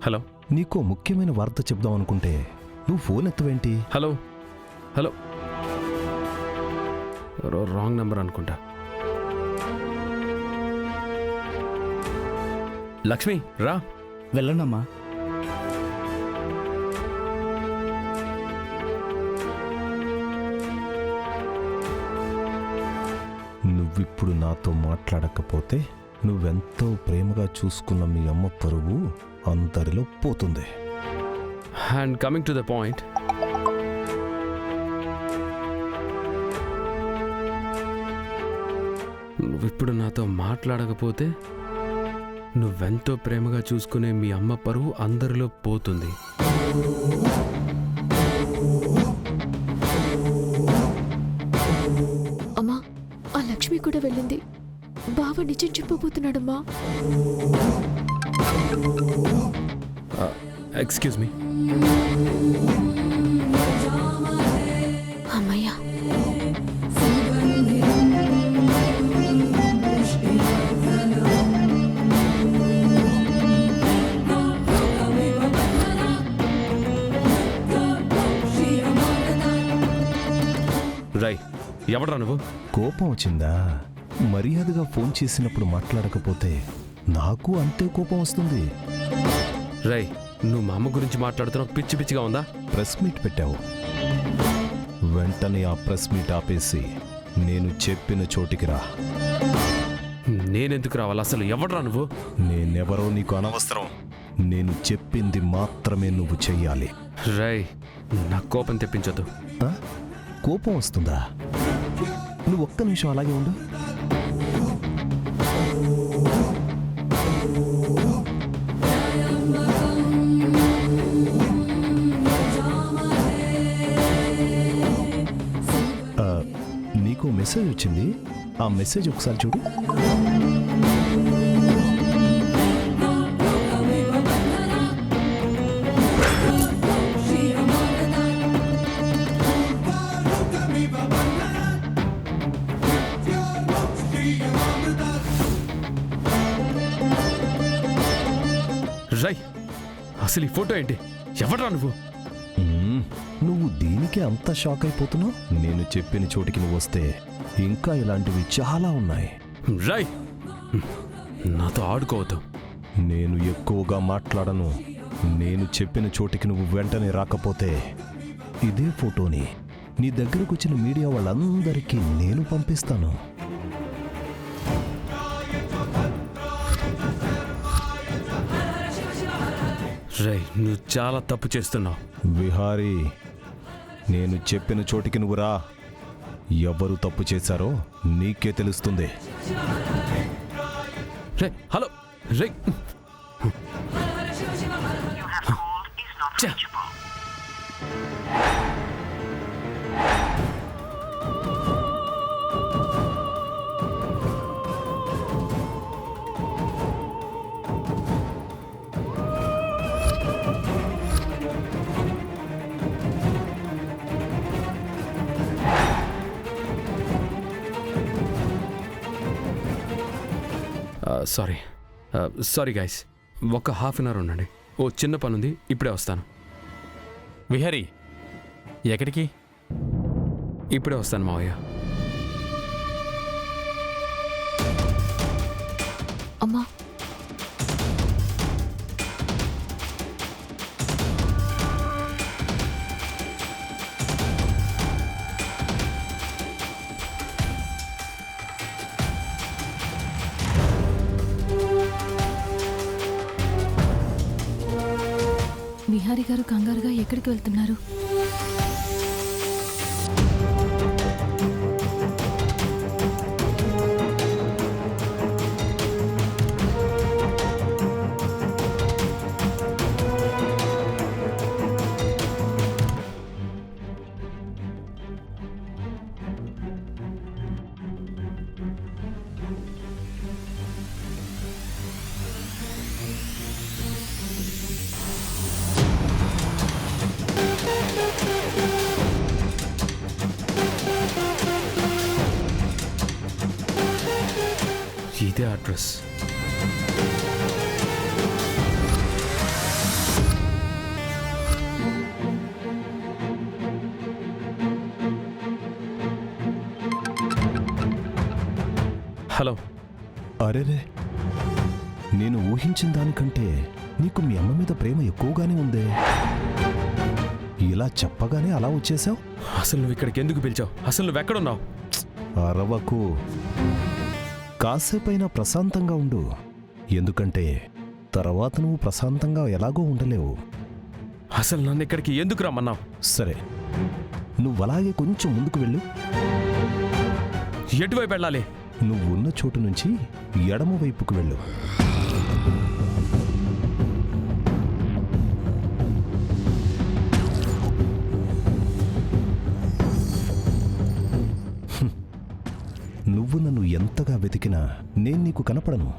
Hello. నీకో ముఖ్యమైన వార్త చెప్దాం అనుకుంటే నువ్వు ఫోన్ ఎత్తవేంటి? Hello hello. రాంగ్ నెంబర్ అనుకుంటా. లక్ష్మి రా. వెళ్ళండమ్మా. నువ్విప్పుడు నాతో మాట్లాడకపోతే నువ్వెంతో ప్రేమగా చూసుకున్న మీ అమ్మ పరువు అందరిలో పోతుంది. And coming to the point, నువ్విప్పుడు నాతో మాట్లాడకపోతే నువ్వెంతో ప్రేమగా చూసుకునే మీ అమ్మ పరువు అందరిలో పోతుంది. అమ్మా, ఆ లక్ష్మి కూడా వెళ్ళింది. బావ నిజం చెప్పబోతున్నాడమ్మా. Excuse me. అమ్మయ్యా. రై, ఎవడ్రా నువ్వు? కోపం వచ్చిందా? మర్యాదగా ఫోన్ చేసినప్పుడు మాట్లాడకపోతే నాకు అంతే కోపం వస్తుంది. రై, నువ్వు మా అమ్మ గురించి మాట్లాడుతున్నావు. పిచ్చి పిచ్చిగా ఉందా? ప్రెస్ మీట్ పెట్టావు, వెంటనే ఆ ప్రెస్ మీట్ ఆపేసి నేను చెప్పిన చోటికి రా. నేనెందుకు రావాలి? అసలు ఎవడ్రా నువ్వు? నేనెవరో నీకు అనవసరం. నేను చెప్పింది మాత్రమే నువ్వు చెయ్యాలి. రై, నా కోపం తెప్పించొద్దు. ఆ? కోపం వస్తుందా? నువ్వు ఒక్క నిమిషం అలాగే ఉండు. నీకు మెసేజ్ వచ్చింది. ఆ మెసేజ్ ఒకసారి చూడు. రై, అసలు ఈ ఫోటో ఏంటి? ఎవడ్రా నువ్వు? నువ్వు దీనికి అంత షాక్ అయిపోతున్నావు? నేను చెప్పిన చోటికి నువ్వు వస్తే ఇంకా ఇలాంటివి చాలా ఉన్నాయి. రై, నాతో ఆడుకోవద్దు. నేను ఎక్కువగా మాట్లాడను. నేను చెప్పిన చోటికి నువ్వు వెంటనే రాకపోతే ఇదే ఫోటోని నీ దగ్గరకు వచ్చిన మీడియా వాళ్ళందరికీ నేను పంపిస్తాను. రై, నువ్వు చాలా తప్పు చేస్తున్నావు. విహారీ, నేను చెప్పిన చోటికి నువ్వు రా. ఎవరు తప్పు చేశారో నీకే తెలుస్తుంది. రే, హలో. రే, సారీ గైస్, ఒక హాఫ్ అన్ అవర్ ఉండండి. ఓ చిన్న పని ఉంది, ఇప్పుడే వస్తాను. విహరి, ఎక్కడికి? ఇప్పుడే వస్తాను మావయ్య. అమ్మా, విహారీ గారు కంగారుగా ఎక్కడికి వెళ్తున్నారు? ఇదే అడ్రస్. హలో. అరేరే, నేను ఊహించిన దానికంటే నీకు మీ అమ్మ మీద ప్రేమ ఎక్కువగానే ఉందే. ఇలా చెప్పగానే అలా వచ్చేసావు? అసలు నువ్వు ఇక్కడికి ఎందుకు పిలిచావు? అసలు నువ్వు ఎక్కడున్నావు? అరవకు, కాసేపైనా ప్రశాంతంగా ఉండు. ఎందుకంటే తర్వాత నువ్వు ప్రశాంతంగా ఎలాగో ఉండలేవు. అసలు నన్ను ఇక్కడికి ఎందుకు రమ్మన్నావు? సరే, నువ్వు అలాగే కొంచెం ముందుకు వెళ్ళు. ఎటువైపు వెళ్ళాలి? నువ్వున్న చోటు నుంచి ఎడమ వైపుకు వెళ్ళు. నువ్వు నన్ను ఎంతగా వెతికినా నేను నీకు కనపడను.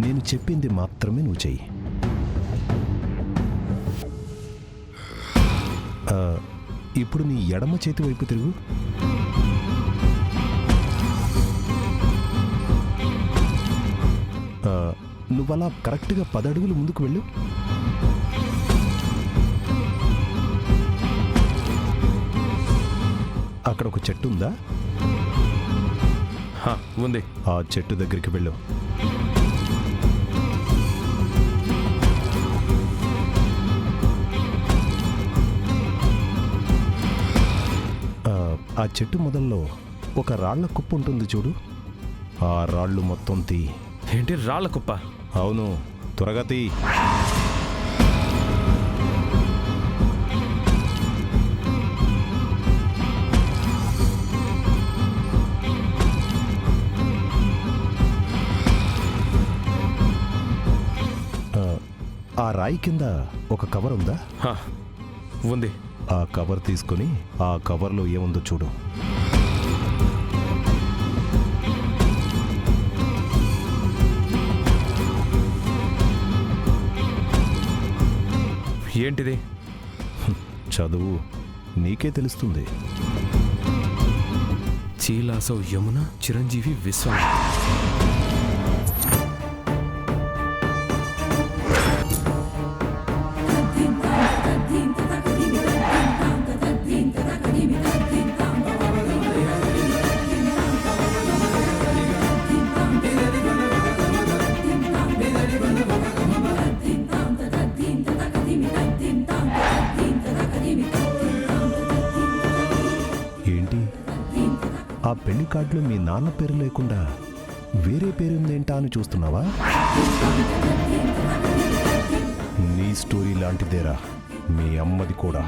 నేను చెప్పింది మాత్రమే నువ్వు చెయ్యి. ఇప్పుడు నీ ఎడమ చేతి వైపు తిరుగు. నువ్వలా కరెక్ట్గా 10 అడుగులు ముందుకు వెళ్ళు. అక్కడ ఒక చెట్టు ఉందా? ఉంది. ఆ చెట్టు దగ్గరికి వెళ్ళు. ఆ చెట్టు మొదల్లో ఒక రాళ్ల కుప్ప ఉంటుంది చూడు. ఆ రాళ్ళు మొత్తం తీ. ఏంటి రాళ్ల కుప్ప? అవును, త్వరగా తీ. ఆ రాయి కింద ఒక కవర్ ఉందా? ఉంది. ఆ కవర్ తీసుకొని ఆ కవర్లో ఏముందో చూడు. ఏంటిది? చదువు, నీకే తెలుస్తుంది. చీలాసవ్ యమున చిరంజీవి విశ్వం. ఏంటి, ఆ పెళ్లి కార్డులో మీ నాన్న పేరు లేకుండా వేరే పేరుందేంటా అని చూస్తున్నావా? నీ స్టోరీ లాంటిదేరా మీ అమ్మది కూడా.